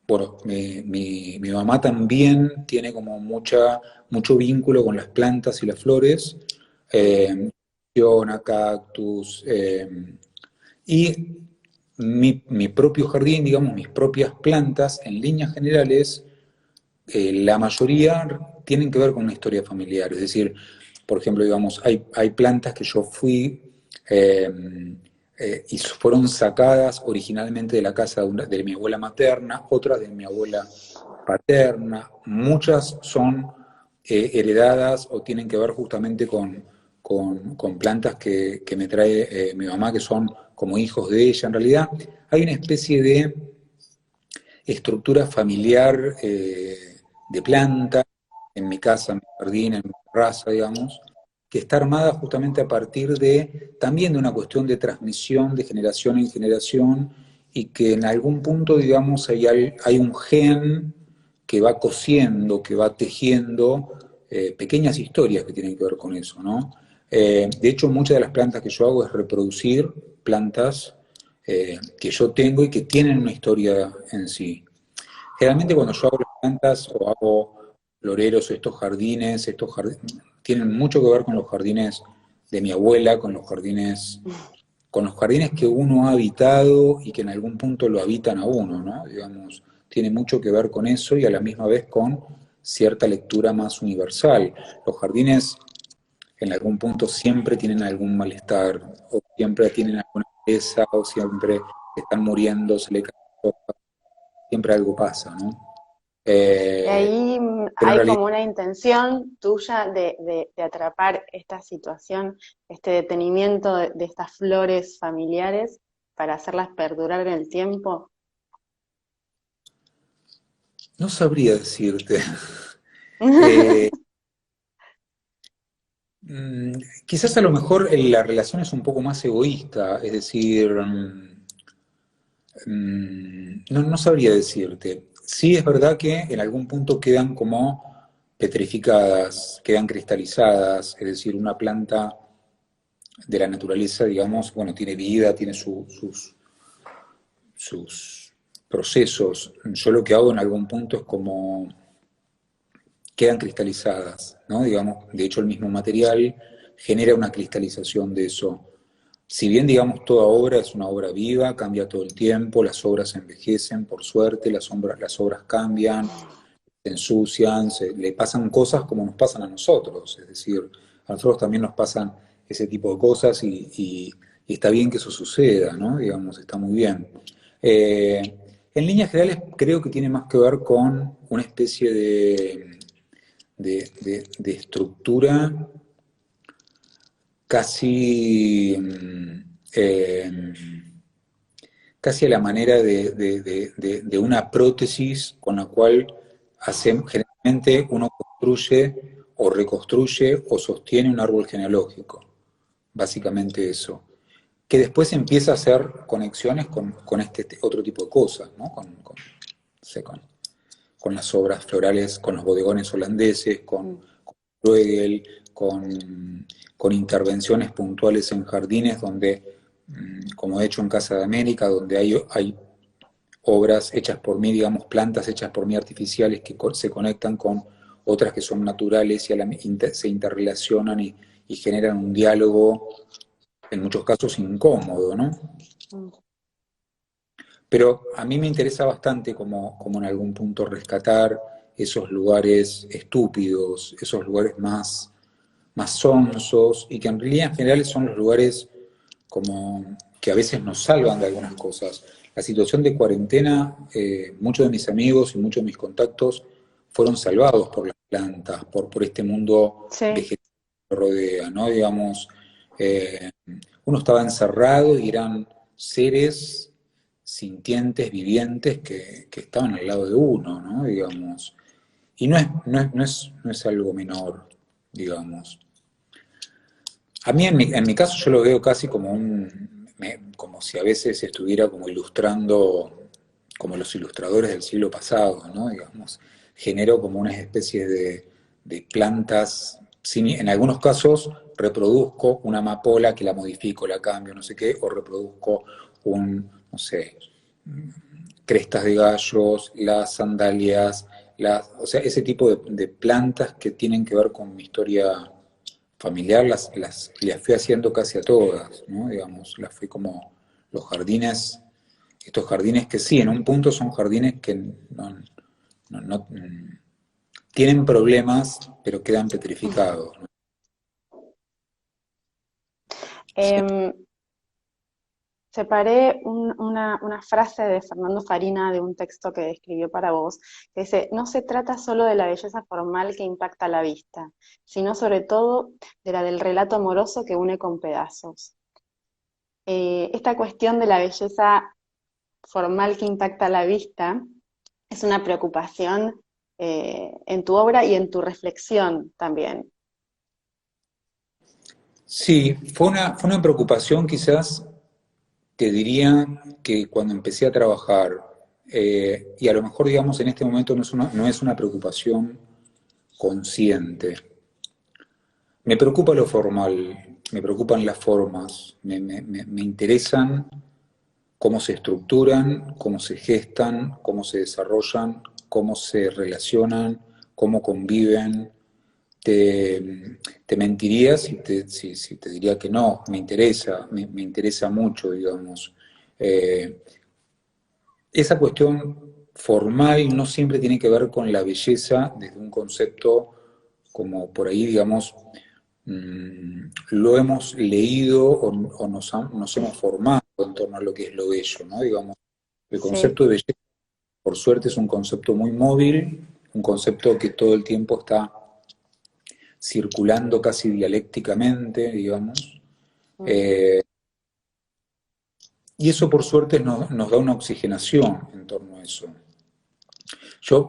bueno, mi mamá también tiene como mucho vínculo con las plantas y las flores, cactus, y mi propio jardín, digamos, mis propias plantas, en líneas generales, la mayoría tienen que ver con una historia familiar. Es decir, por ejemplo, digamos, hay plantas que yo fui eh, y fueron sacadas originalmente de la casa de mi abuela materna, otras de mi abuela paterna, muchas son heredadas o tienen que ver justamente con plantas que me trae mi mamá, que son como hijos de ella. En realidad hay una especie de estructura familiar de planta, en mi casa, en mi jardín, en mi terraza, digamos, que está armada justamente a partir también de una cuestión de transmisión de generación en generación y que en algún punto, digamos, hay un gen que va cosiendo, que va tejiendo pequeñas historias que tienen que ver con eso, ¿no? De hecho, muchas de las plantas que yo hago es reproducir plantas que yo tengo y que tienen una historia en sí. Generalmente cuando yo hago las plantas o hago floreros o estos jardines tienen mucho que ver con los jardines de mi abuela, con los jardines que uno ha habitado y que en algún punto lo habitan a uno, ¿no? Digamos, tiene mucho que ver con eso y a la misma vez con cierta lectura más universal. Los jardines en algún punto siempre tienen algún malestar, o siempre tienen alguna belleza, o siempre están muriendo, se le cae, siempre algo pasa, ¿no? Y Eh, ahí pero en hay realidad, como una intención tuya de atrapar esta situación, este detenimiento de estas flores familiares para hacerlas perdurar en el tiempo. no sabría decirte. Eh, mm, Quizás a lo mejor la relación es un poco más egoísta, es decir, no sabría decirte. Sí es verdad que en algún punto quedan como petrificadas, quedan cristalizadas, es decir, una planta de la naturaleza, digamos, bueno, tiene vida, tiene sus procesos. Yo lo que hago en algún punto es como quedan cristalizadas, ¿no? Digamos, de hecho el mismo material genera una cristalización de eso. Si bien, digamos, toda obra es una obra viva, cambia todo el tiempo, las obras envejecen, por suerte, las obras cambian, se ensucian, le pasan cosas como nos pasan a nosotros, es decir, a nosotros también nos pasan ese tipo de cosas y está bien que eso suceda, ¿no? Digamos, está muy bien. En líneas generales creo que tiene más que ver con una especie de estructura casi, casi a la manera de una prótesis con la cual generalmente uno construye o reconstruye o sostiene un árbol genealógico. Básicamente eso. Que después empieza a hacer conexiones con este otro tipo de cosas, ¿no? No sé, con las obras florales, con los bodegones holandeses, con Bruegel, con intervenciones puntuales en jardines donde, como he hecho en Casa de América, donde hay obras hechas por mí, digamos, plantas hechas por mí artificiales que se conectan con otras que son naturales y se interrelacionan y generan un diálogo, en muchos casos incómodo, ¿no? Mm. Pero a mí me interesa bastante como en algún punto rescatar esos lugares estúpidos, esos lugares más sonsos, y que en realidad en general son los lugares como que a veces nos salvan de algunas cosas. La situación de cuarentena, muchos de mis amigos y muchos de mis contactos fueron salvados por las plantas, por este mundo Sí. vegetal que rodea, ¿no? Digamos, uno estaba encerrado y eran seres sintientes, vivientes, que estaban al lado de uno, ¿no? Digamos. Y no es algo menor, digamos. A mí en mi caso yo lo veo casi como como si a veces estuviera como ilustrando, como los ilustradores del siglo pasado, ¿no? Digamos, genero como una especie de plantas, en algunos casos reproduzco una amapola que la modifico, la cambio, no sé qué, o reproduzco no sé, crestas de gallos, las sandalias, o sea, ese tipo de plantas que tienen que ver con mi historia familiar, las fui haciendo casi a todas, ¿no? Digamos, las fui como los jardines, estos jardines que sí, en un punto son jardines que no tienen problemas, pero quedan petrificados, ¿no? Sí. Em, Separé una frase de Fernando Farina de un texto que escribió para vos, que dice, no se trata solo de la belleza formal que impacta la vista, sino sobre todo de la del relato amoroso que une con pedazos. Esta cuestión de la belleza formal que impacta la vista es una preocupación en tu obra y en tu reflexión también. Sí, fue una preocupación quizás, te diría que cuando empecé a trabajar, y a lo mejor digamos en este momento no es una preocupación consciente. Me preocupa lo formal, me preocupan las formas, me interesan cómo se estructuran, cómo se gestan, cómo se desarrollan, cómo se relacionan, cómo conviven. Te mentiría si te diría que no, me interesa mucho, digamos. Eh, Esa cuestión formal no siempre tiene que ver con la belleza desde un concepto como por ahí, digamos, lo hemos leído o nos hemos formado en torno a lo que es lo bello, ¿no? Digamos, el Sí. concepto de belleza, por suerte, es un concepto muy móvil, un concepto que todo el tiempo está circulando casi dialécticamente, digamos. Mm. Eh, y eso, por suerte, nos da una oxigenación en torno a eso.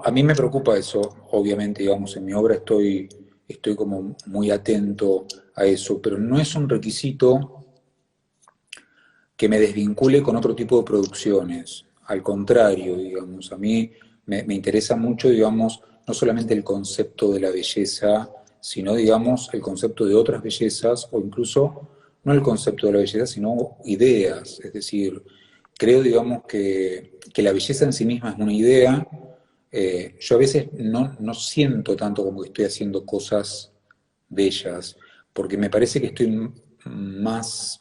A mí me preocupa eso, obviamente, digamos, en mi obra estoy como muy atento a eso, pero no es un requisito que me desvincule con otro tipo de producciones. Al contrario, digamos, a mí me interesa mucho, digamos, no solamente el concepto de la belleza, sino, digamos, el concepto de otras bellezas, o incluso no el concepto de la belleza, sino ideas. Es decir, creo, digamos, que la belleza en sí misma es una idea. Yo a veces no siento tanto como que estoy haciendo cosas bellas, porque me parece que estoy más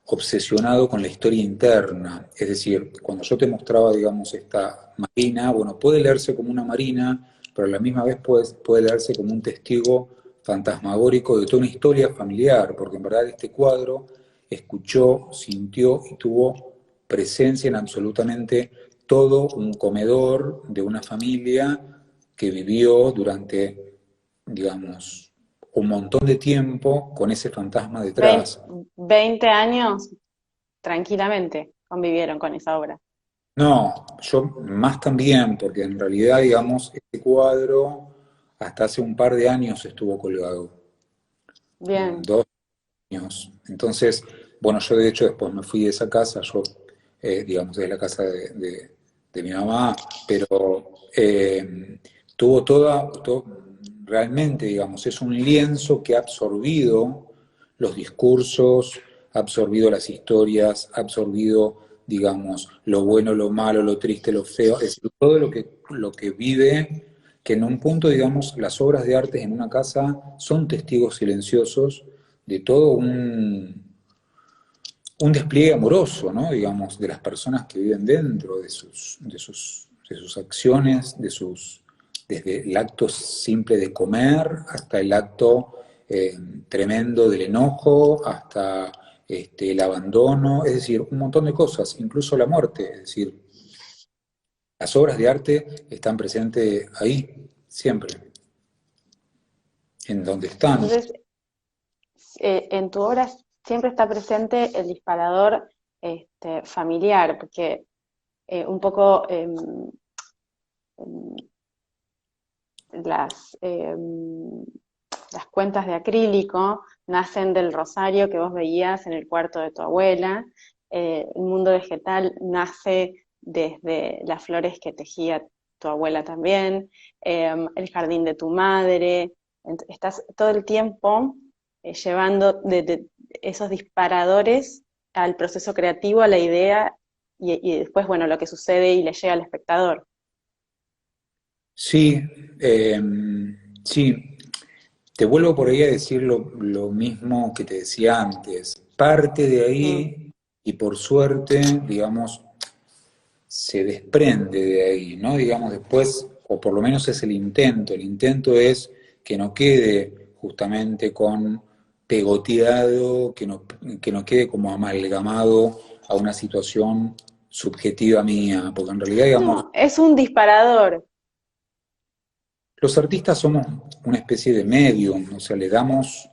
obsesionado con la historia interna. Es decir, cuando yo te mostraba, digamos, esta marina, bueno, puede leerse como una marina, pero a la misma vez puede leerse como un testigo fantasmagórico de toda una historia familiar, porque en verdad este cuadro escuchó, sintió y tuvo presencia en absolutamente todo un comedor de una familia que vivió durante digamos, un montón de tiempo con ese fantasma Vein- detrás. 20 años tranquilamente convivieron con esa obra. No, yo más también, porque en realidad, digamos, este cuadro hasta hace un par de años estuvo colgado, Bien. 2 años. Entonces, bueno, yo de hecho después me fui de esa casa, yo, digamos, de la casa de mi mamá, pero tuvo realmente, digamos, es un lienzo que ha absorbido los discursos, ha absorbido las historias, ha absorbido, digamos, lo bueno, lo malo, lo triste, lo feo, es decir, todo lo que vive, que en un punto, digamos, las obras de arte en una casa son testigos silenciosos de todo un despliegue amoroso, ¿no? Digamos, de las personas que viven dentro, de sus acciones, desde el acto simple de comer hasta el acto tremendo del enojo, hasta el abandono, es decir, un montón de cosas, incluso la muerte, es decir, las obras de arte están presentes ahí, siempre, en donde están. Entonces, en tu obra siempre está presente el disparador familiar, porque un poco em, las, las cuentas de acrílico nacen del rosario que vos veías en el cuarto de tu abuela. El mundo vegetal nace desde las flores que tejía tu abuela también, el jardín de tu madre. Estás todo el tiempo llevando de esos disparadores al proceso creativo, a la idea, y después, bueno, lo que sucede y le llega al espectador. Sí, eh, sí, te vuelvo por ahí a decir lo mismo que te decía antes. Parte de Mm. ahí y por suerte, digamos, se desprende de ahí, ¿no? Digamos, después, o por lo menos es el intento. El intento es que no quede justamente con pegoteado, que no quede como amalgamado a una situación subjetiva mía, porque en realidad, digamos, No, es un disparador. los artistas somos una especie de medium, o sea, le damos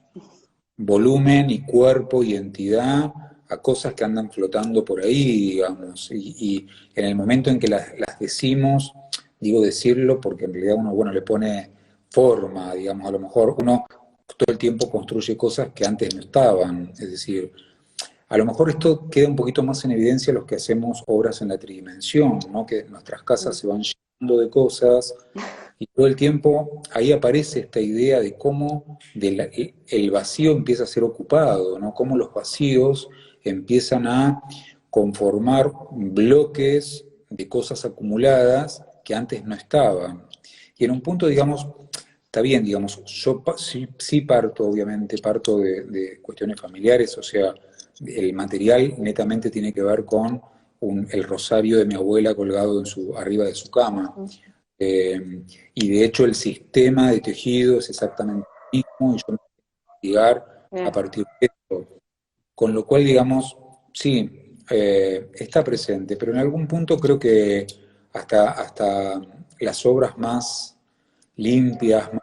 volumen y cuerpo y entidad a cosas que andan flotando por ahí, digamos, y en el momento en que las decimos, digo decirlo porque en realidad uno, bueno, le pone forma, digamos, a lo mejor uno todo el tiempo construye cosas que antes no estaban, es decir, a lo mejor esto queda un poquito más en evidencia los que hacemos obras en la tridimensión, ¿no? Que nuestras casas se van llenando de cosas y todo el tiempo ahí aparece esta idea de cómo el vacío empieza a ser ocupado, ¿no? Cómo los vacíos empiezan a conformar bloques de cosas acumuladas que antes no estaban. Y en un punto, digamos, está bien, digamos, yo sí parto, obviamente, parto de cuestiones familiares, o sea, el material netamente tiene que ver con el rosario de mi abuela colgado arriba de su cama. Eh, y de hecho el sistema de tejido es exactamente el mismo y yo me voy a investigar a Bien. partir de esto. Con lo cual, digamos, sí, está presente, pero en algún punto creo que hasta las obras más limpias, más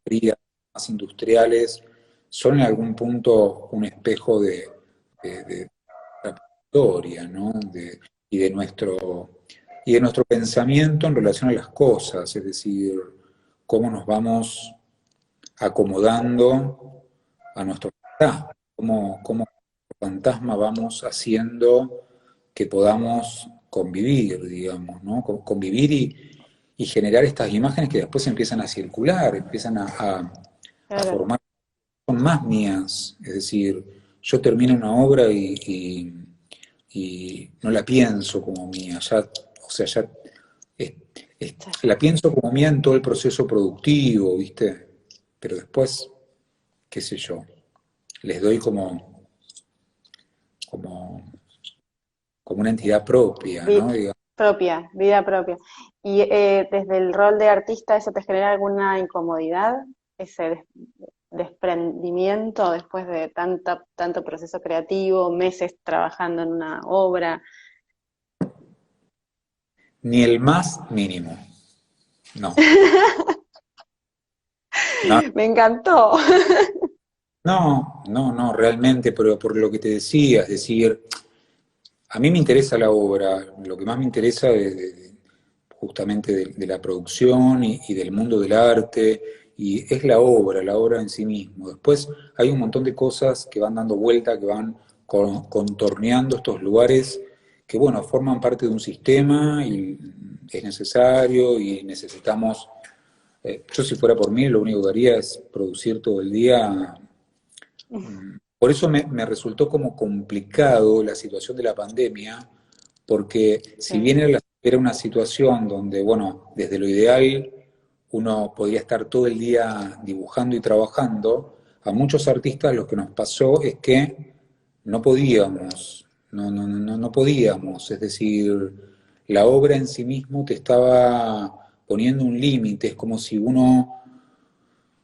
frías, más industriales, son en algún punto un espejo de la historia, ¿no? Y de nuestro pensamiento en relación a las cosas, es decir, cómo nos vamos acomodando a nuestro fantasma, cómo fantasma vamos haciendo que podamos convivir, digamos, ¿no? Convivir y generar estas imágenes que después empiezan a circular, empiezan a Claro. formar, son más mías, es decir, yo termino una obra y no la pienso como mía, ya, o sea, ya es- la pienso como mía en todo el proceso productivo, ¿viste? Pero después, qué sé yo, les doy como, como una entidad propia, Vi- ¿no? Digamos, Propia, vida propia. Y desde el rol de artista, ¿eso te genera alguna incomodidad? Ese desprendimiento después de tanto proceso creativo, meses trabajando en una obra. ni el más mínimo, no. No, Me encantó. no, realmente, pero por lo que te decía, es decir, a mí me interesa la obra, lo que más me interesa justamente de la producción y del mundo del arte, y es la obra en sí mismo. Después hay un montón de cosas que van dando vuelta, que van contorneando estos lugares que, bueno, forman parte de un sistema y es necesario y necesitamos, yo si fuera por mí, lo único que haría es producir todo el día. Por eso me resultó como complicado la situación de la pandemia, porque si Sí. bien era una situación donde, bueno, desde lo ideal uno podía estar todo el día dibujando y trabajando, a muchos artistas lo que nos pasó es que no podíamos, no podíamos, es decir, la obra en sí mismo te estaba poniendo un límite, es como si uno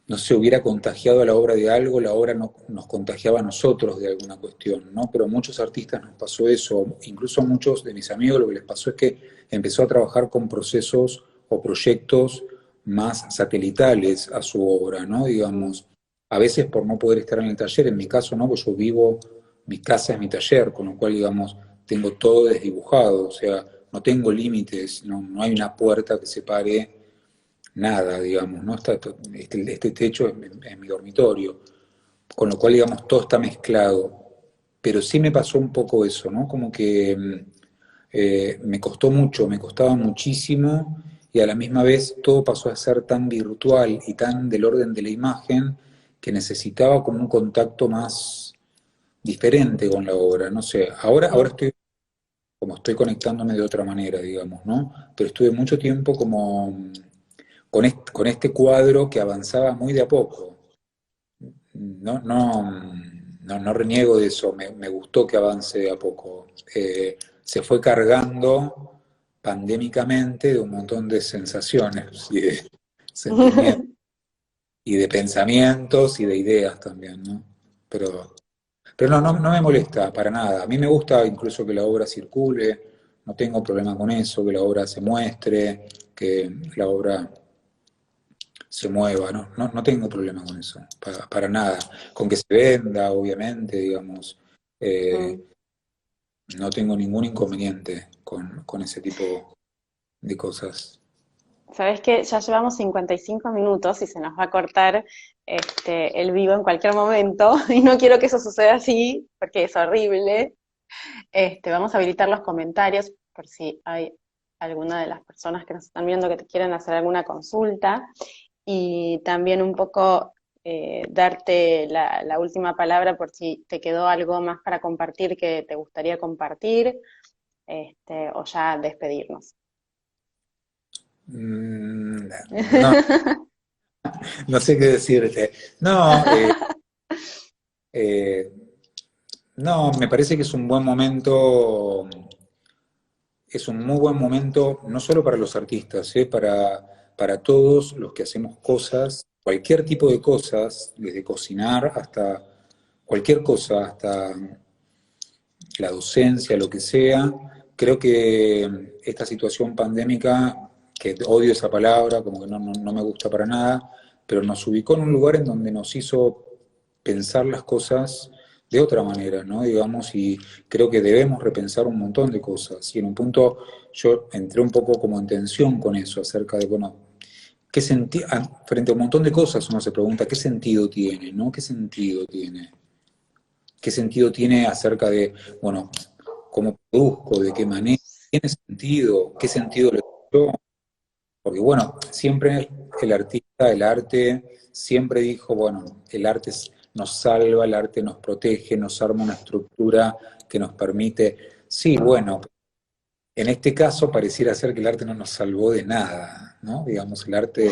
no se hubiera contagiado a la obra de algo, la obra no, nos contagiaba a nosotros de alguna cuestión, ¿no? Pero a muchos artistas nos pasó eso, incluso a muchos de mis amigos lo que les pasó es que empezó a trabajar con procesos o proyectos más satelitales a su obra, ¿no? Mm. Digamos, a veces por no poder estar en el taller, en mi caso, ¿no? Pues yo vivo, mi casa es mi taller, con lo cual, digamos, tengo todo desdibujado, o sea, no tengo límites, no hay una puerta que separe nada, digamos, ¿no? Este techo es mi dormitorio, con lo cual, digamos, todo está mezclado. Pero sí me pasó un poco eso, ¿no? Como que me costó mucho, me costaba muchísimo y a la misma vez todo pasó a ser tan virtual y tan del orden de la imagen que necesitaba como un contacto más diferente con la obra, no sé. Ahora Mm. estoy como estoy conectándome de otra manera, digamos, ¿no? Pero estuve mucho tiempo como con este cuadro que avanzaba muy de a poco. No reniego de eso, me gustó que avance de a poco. Se fue cargando pandémicamente de un montón de sensaciones y de sentimientos y de pensamientos y de ideas también, ¿no? Pero, pero no me molesta para nada. A mí me gusta incluso que la obra circule, no tengo problema con eso, que la obra se muestre, que la obra se mueva, no tengo problema con eso, para nada. Con que se venda, obviamente, digamos, Mm. eh, no tengo ningún inconveniente con ese tipo de cosas. Sabes que ya llevamos 55 minutos y se nos va a cortar el vivo en cualquier momento y no quiero que eso suceda así porque es horrible. Vamos a habilitar los comentarios por si hay alguna de las personas que nos están viendo que te quieren hacer alguna consulta y también un poco darte la última palabra por si te quedó algo más para compartir que te gustaría compartir, o ya despedirnos. No, no sé qué decirte. No, eh, no, me parece que es un buen momento. Es un muy buen momento, no solo para los artistas, para todos los que hacemos cosas, cualquier tipo de cosas, desde cocinar hasta cualquier cosa, hasta la docencia, lo que sea. Creo que esta situación pandémica, que odio esa palabra, como que no me gusta para nada, pero nos ubicó en un lugar en donde nos hizo pensar las cosas de otra manera, ¿no? Digamos, y creo que debemos repensar un montón de cosas. Y en un punto yo entré un poco como en tensión con eso, acerca de, bueno, ¿qué sentido? Frente a un montón de cosas uno se pregunta, ¿qué sentido tiene, no? ¿Qué sentido tiene? ¿Qué sentido tiene acerca de, bueno, cómo produzco, de qué manera? ¿Tiene sentido? ¿Qué sentido le doy yo? Porque bueno, siempre el artista, el arte, siempre dijo, bueno, el arte nos salva, el arte nos protege, nos arma una estructura que nos permite. Sí, bueno, en este caso pareciera ser que el arte no nos salvó de nada, ¿no? Digamos, el arte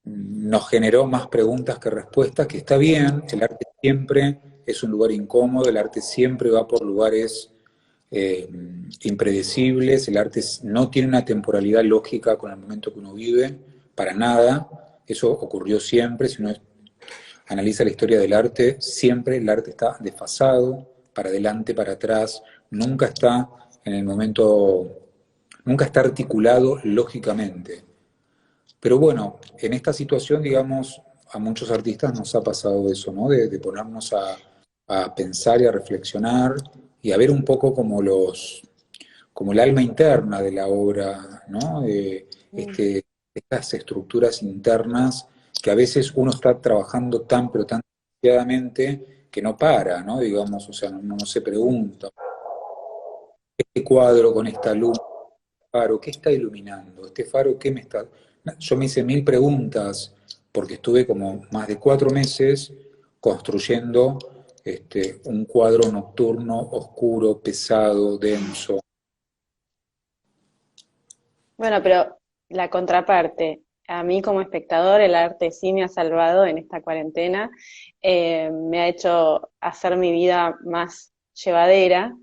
nos generó más preguntas que respuestas, que está bien, el arte siempre es un lugar incómodo, el arte siempre va por lugares eh, impredecibles, el arte no tiene una temporalidad lógica con el momento que uno vive, para nada, eso ocurrió siempre, si uno analiza la historia del arte, siempre el arte está desfasado, para adelante, para atrás, nunca está en el momento, nunca está articulado lógicamente. Pero bueno, en esta situación, digamos, a muchos artistas nos ha pasado eso, ¿no? De ponernos a pensar y a reflexionar y a ver un poco como como el alma interna de la obra, ¿no? Mm. Estas estructuras internas que a veces uno está trabajando tan, pero tan desgraciadamente que no para, ¿no? Digamos, o sea, no se pregunta, este cuadro con esta luz, faro, ¿qué está iluminando? ¿Este faro qué me está...? Yo me hice mil preguntas porque estuve como más de 4 meses construyendo un cuadro nocturno, oscuro, pesado, denso. Bueno, pero la contraparte, a mí como espectador el arte sí me ha salvado en esta cuarentena, me ha hecho hacer mi vida más llevadera.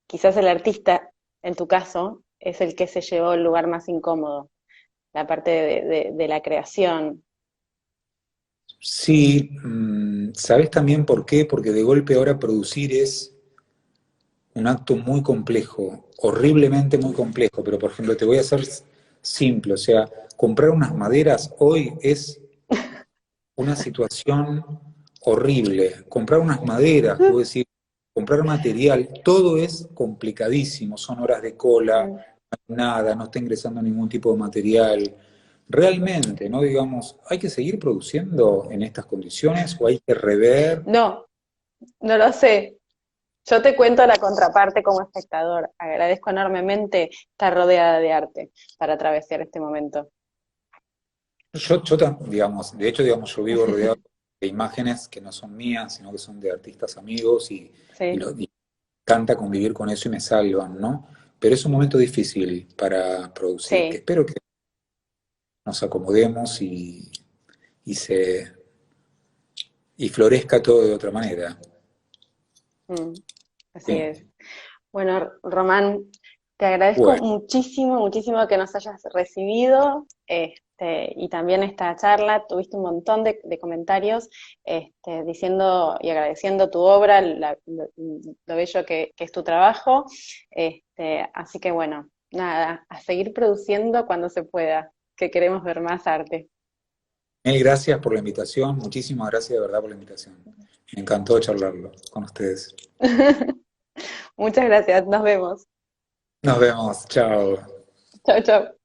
Quizás el artista, en tu caso, es el que se llevó el lugar más incómodo, la parte de la creación. Sí, ¿sabes también por qué? Porque de golpe ahora producir es un acto muy complejo, horriblemente muy complejo, pero por ejemplo te voy a hacer simple, o sea, comprar unas maderas hoy es una situación horrible. Comprar unas maderas, puedo decir, comprar material, todo es complicadísimo, son horas de cola, Mm. no hay nada, no está ingresando ningún tipo de material. Realmente, ¿no? Digamos, ¿hay que seguir produciendo en estas condiciones o hay que rever? No, no lo sé. Yo te cuento la contraparte como espectador. Agradezco enormemente estar rodeada de arte para atravesar este momento. Digamos, de hecho, digamos, yo vivo rodeado de imágenes que no son mías, sino que son de artistas amigos Sí, y encanta convivir con eso y me salvan, ¿no? Pero es un momento difícil para producir. sí. Espero que nos acomodemos y y florezca todo de otra manera. Mm, así Sí. es. Bueno, Román, te agradezco Bueno, muchísimo, muchísimo que nos hayas recibido, y también esta charla. Tuviste un montón de comentarios, diciendo y agradeciendo tu obra, lo bello que es tu trabajo. Así que bueno, nada, a seguir produciendo cuando se pueda, que queremos ver más arte. mil gracias por la invitación, muchísimas gracias de verdad por la invitación. Me encantó charlarlo con ustedes. Muchas gracias, nos vemos. Nos vemos, chao. Chao, chao.